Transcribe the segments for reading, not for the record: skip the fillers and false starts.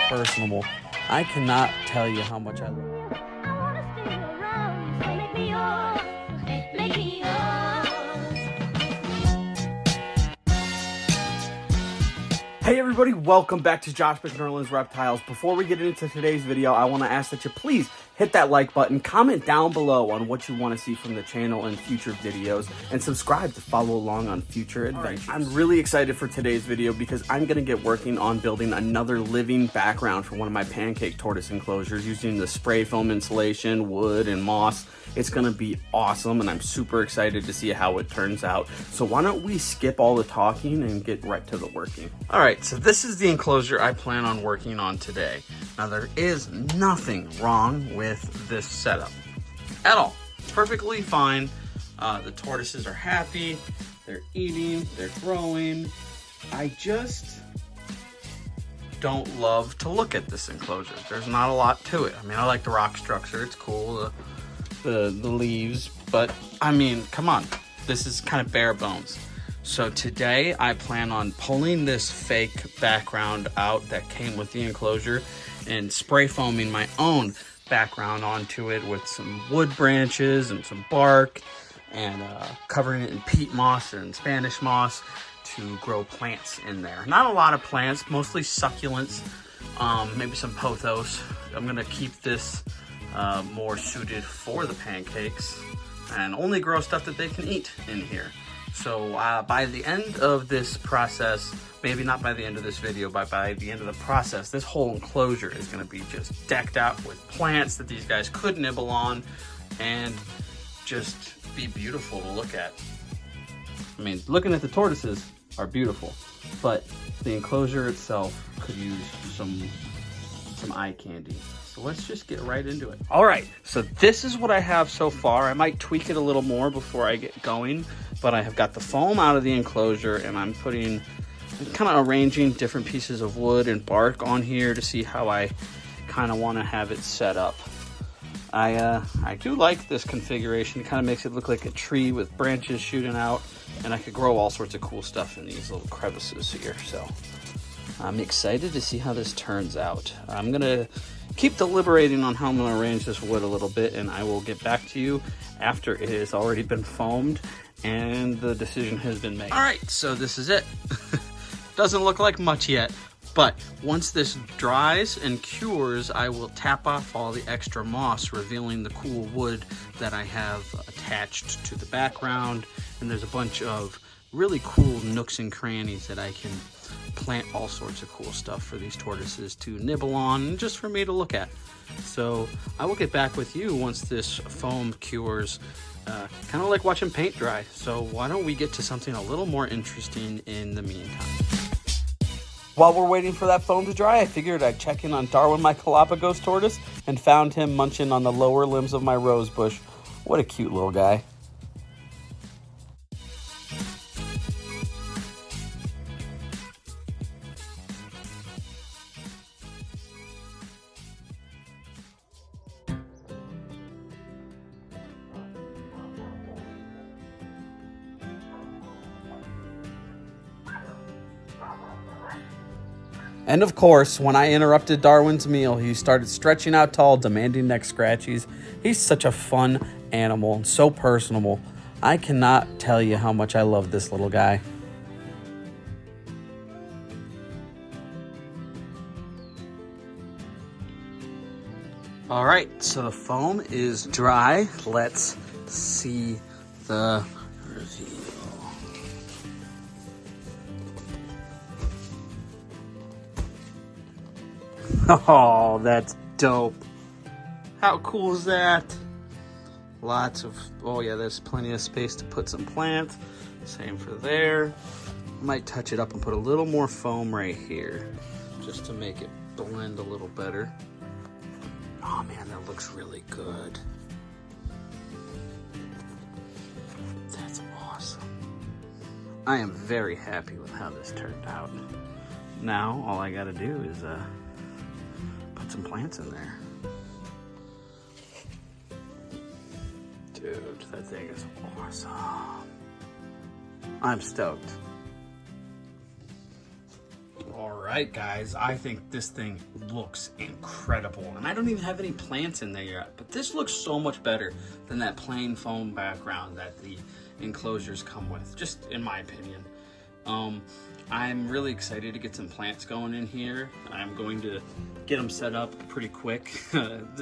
personable. I cannot tell you how much I love it. Hey everybody, welcome back to Josh McNerlin's Reptiles. Before we get into today's video, I want to ask that you please hit that like button, comment down below on what you want to see from the channel in future videos, and subscribe to follow along on future adventures. Right, I'm really excited for today's video because I'm going to get working on building another living background for one of my pancake tortoise enclosures using the spray foam insulation, wood, and moss. It's going to be awesome, and I'm super excited to see how it turns out. So why don't we skip all the talking and get right to the working. All right, so this is the enclosure I plan on working on today. Now, there is nothing wrong with this setup at all. Perfectly fine. The tortoises are happy. They're eating. They're growing. I just don't love to look at this enclosure. There's not a lot to it. I mean, I like the rock structure. It's cool. The leaves, but I mean, come on. This is kind of bare bones. So today I plan on pulling this fake background out that came with the enclosure and spray foaming my own background onto it with some wood branches and some bark, and covering it in peat moss and Spanish moss to grow plants in there. Not a lot of plants, mostly succulents, maybe some pothos. I'm gonna keep this more suited for the pancakes and only grow stuff that they can eat in here. So by the end of this process, maybe not by the end of this video, but by the end of the process, this whole enclosure is going to be just decked out with plants that these guys could nibble on and just be beautiful to look at. I mean, looking at the tortoises are beautiful, but the enclosure itself could use some eye candy. So let's just get right into it. All right, so this is what I have so far. I might tweak it a little more before I get going, but I have got the foam out of the enclosure, and I'm kind of arranging different pieces of wood and bark on here to see how I kind of want to have it set up. I do like this configuration. It kind of makes it look like a tree with branches shooting out, and I could grow all sorts of cool stuff in these little crevices here. So I'm excited to see how this turns out. I'm gonna keep deliberating on how I'm gonna arrange this wood a little bit, and I will get back to you after it has already been foamed and the decision has been made. All right, so this is it. Doesn't look like much yet, but once this dries and cures, I will tap off all the extra moss, revealing the cool wood that I have attached to the background. And there's a bunch of really cool nooks and crannies that I can plant all sorts of cool stuff for these tortoises to nibble on and just for me to look at. So I will get back with you once this foam cures, kind of like watching paint dry. So why don't we get to something a little more interesting in the meantime. While we're waiting for that foam to dry, I figured I'd check in on Darwin, my Galapagos tortoise, and found him munching on the lower limbs of my rose bush. What a cute little guy. And of course, when I interrupted Darwin's meal, he started stretching out tall, demanding neck scratchies. He's such a fun animal and so personable. I cannot tell you how much I love this little guy. All right, so the foam is dry. Let's see the reveal. Oh, that's dope. How cool is that? Lots of, oh yeah, there's plenty of space to put some plants. Same for there. Might touch it up and put a little more foam right here just to make it blend a little better. Oh man, that looks really good. That's awesome. I am very happy with how this turned out. Now, all I gotta do is put some plants in there. Dude, that thing is awesome. I'm stoked. All right. right, guys, I think this thing looks incredible. And I don't even have any plants in there yet, but this looks so much better than that plain foam background that the enclosures come with, just in my opinion. I'm really excited to get some plants going in here. I'm going to get them set up pretty quick.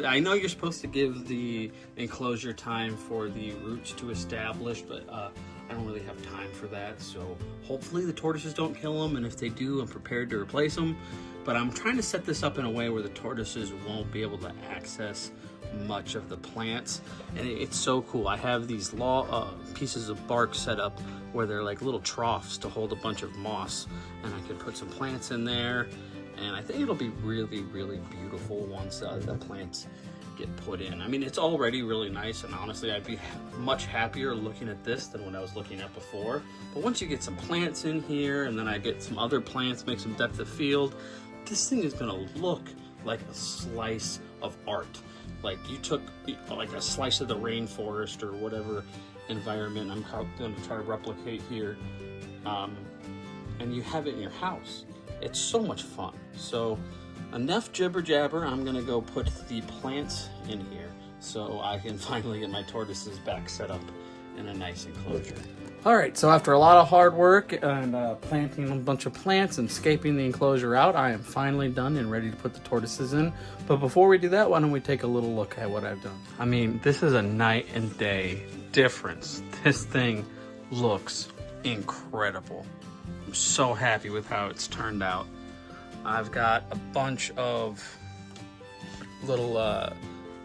I know you're supposed to give the enclosure time for the roots to establish, but I don't really have time for that. So hopefully the tortoises don't kill them, and if they do, I'm prepared to replace them. But I'm trying to set this up in a way where the tortoises won't be able to access much of the plants. And it's so cool. I have these pieces of bark set up where they're like little troughs to hold a bunch of moss, and I can put some plants in there, and I think it'll be really, really beautiful once the plants get put in. I mean, it's already really nice, and honestly, I'd be much happier looking at this than when I was looking at before. But once you get some plants in here, and then I get some other plants, make some depth of field, this thing is gonna look like a slice of art. Like you took like a slice of the rainforest or whatever environment I'm going to try to replicate here, and you have it in your house. It's so much fun. So enough jibber jabber. I'm going to go put the plants in here so I can finally get my tortoises back set up in a nice enclosure. All right, so after a lot of hard work and planting a bunch of plants and scaping the enclosure out, I am finally done and ready to put the tortoises in. But before we do that, why don't we take a little look at what I've done? I mean, this is a night and day difference. This thing looks incredible. I'm so happy with how it's turned out. I've got a bunch of little,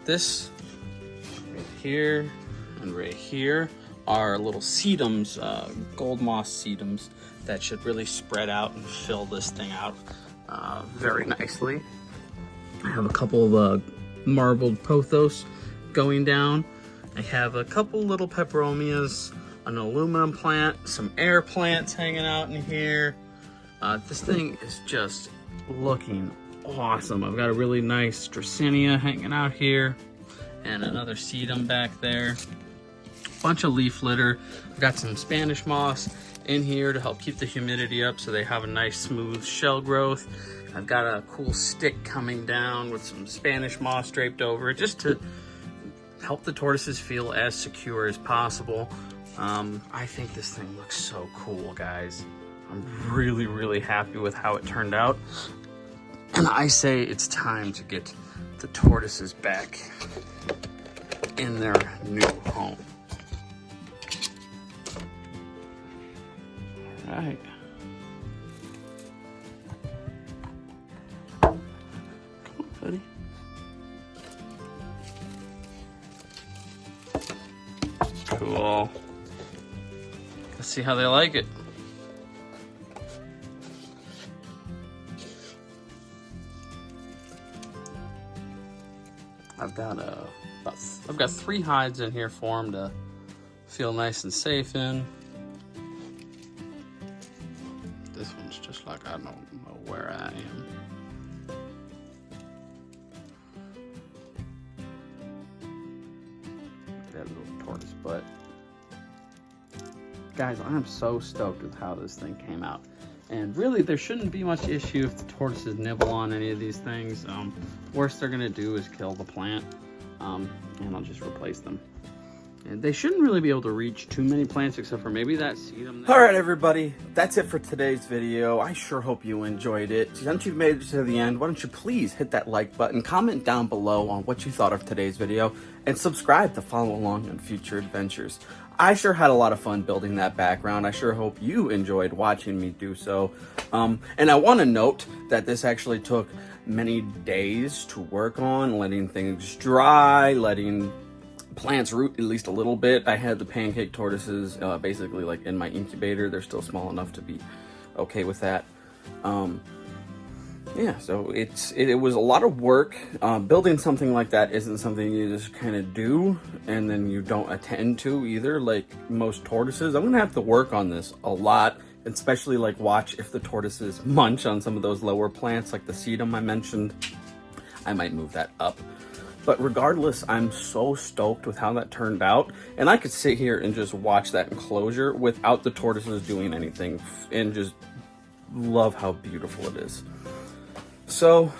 this right here and right here are little sedums, gold moss sedums that should really spread out and fill this thing out very nicely. I have a couple of marbled pothos going down. I have a couple little peperomias, an aluminum plant, some air plants hanging out in here. This thing is just looking awesome. I've got a really nice Dracaena hanging out here and another sedum back there. Bunch of leaf litter. I've got some Spanish moss in here to help keep the humidity up so they have a nice smooth shell growth. I've got a cool stick coming down with some Spanish moss draped over it just to help the tortoises feel as secure as possible. I think this thing looks so cool, guys. I'm really, really happy with how it turned out. And I say it's time to get the tortoises back in their new home. All right. Come on, buddy. Cool. Let's see how they like it. I've got 3 hides in here for them to feel nice and safe in. This one's just like, I don't know where I am. That little tortoise butt. Guys, I'm so stoked with how this thing came out. And really, there shouldn't be much issue if the tortoises nibble on any of these things. Worst they're gonna do is kill the plant, and I'll just replace them. And they shouldn't really be able to reach too many plants except for maybe that sedum there. All right, everybody, that's it for today's video. I sure hope you enjoyed it. Since you've made it to the end, why don't you please hit that like button, comment down below on what you thought of today's video, and subscribe to follow along on future adventures. I sure had a lot of fun building that background. I sure hope you enjoyed watching me do so. And I want to note that this actually took many days to work on, letting things dry, letting plants root at least a little bit. I had the pancake tortoises basically like in my incubator. They're still small enough to be okay with that. Yeah, so it was a lot of work. Building something like that isn't something you just kind of do and then you don't attend to either, like most tortoises. I'm gonna have to work on this a lot, especially like watch if the tortoises munch on some of those lower plants like the sedum I mentioned. I might move that up. But regardless, I'm so stoked with how that turned out. And I could sit here and just watch that enclosure without the tortoises doing anything and just love how beautiful it is. So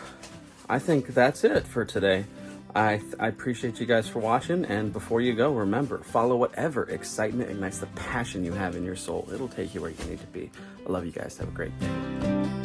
I think that's it for today. I appreciate you guys for watching, and before you go, remember, follow whatever excitement ignites the passion you have in your soul. It'll take you where you need to be. I love you guys. Have a great day.